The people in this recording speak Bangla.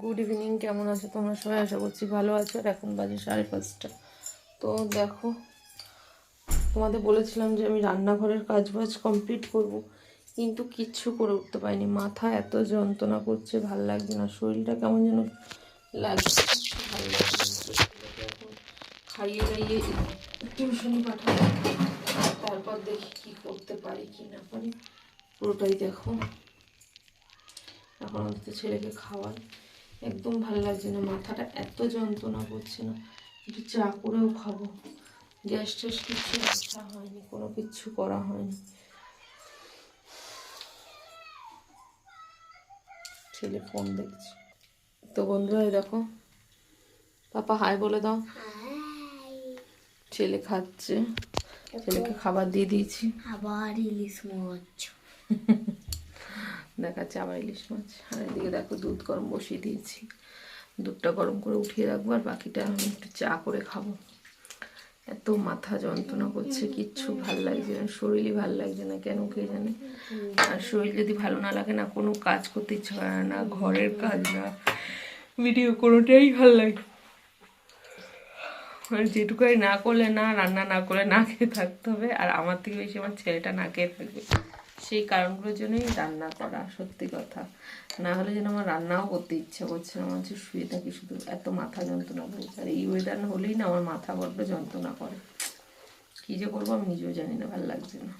গুড ইভিনিং, কেমন আছো তোমরা সবাই? আশা করছি ভালো আছো। আর এখন বাজে 5:30। তো দেখো, তোমাদের বলেছিলাম যে আমি রান্নাঘরের কাজ বাজ কমপ্লিট করব, কিন্তু কিচ্ছু করে উঠতে পারিনি। মাথা এত যন্ত্রণা করছে, ভাল লাগছে না, শরীরটা কেমন যেন লাগছে, কিচ্ছু ভালো লাগছে না। এখন খাইয়ে দাইয়ে টিউশনি পাঠাবো, তারপর দেখি কি করতে পারি কি না পারি, পুরোটাই দেখো। এখন অন্তত ছেলেকে খাওয়াই, একদম ভালো লাগছে না, মাথাটা এত যন্ত্রণা করছে না। একটু চা করেও খাবো, গ্যাস ট্যাস কিছু ইচ্ছা হয়নি, কোনো কিচ্ছু করা হয়নি। ছেলে ফোন দেখছে। তো বন্ধুরা দেখো, পাপা হাই বলে দাও। ছেলে খাচ্ছে, ছেলেকে খাবার দিয়ে দিয়েছি। আবার ইলিশ মাছ দেখাচ্ছে, আবার ইলিশ মাছ। আর এদিকে দেখো দুধ গরম বসিয়ে দিয়েছি, দুধটা গরম করে উঠিয়ে রাখবো, আর বাকিটা আমি একটু চা করে খাবো। এত মাথা যন্ত্রণা করছে, কিচ্ছু ভাল লাগছে না, শরীরই ভাল লাগছে না, কেন কে জানে। আর শরীর যদি ভালো না লাগে না, কোনো কাজ করতে ইচ্ছা করে না, ঘরের কাজ না ভিডিও কোনোটাই ভাল লাগে। মানে যেটুকুই না করলে না, রান্না না করলে না খেয়ে থাকতে হবে। আর আমার থেকে বেশি আমার ছেলেটা না খেয়ে থাকবে, সেই কারণগুলোর জন্যই রান্না করা, সত্যি কথা। না হলে যেন আমার রান্নাও করতে ইচ্ছে করছে না, আমার হচ্ছে শুয়ে থাকি শুধু, এত মাথা যন্ত্রণা করছে। আর এই ওয়েদার হলেই না আমার মাথা বড্ড যন্ত্রণা করে, কী যে করবো আমি নিজেও জানি না, ভালো লাগছে না।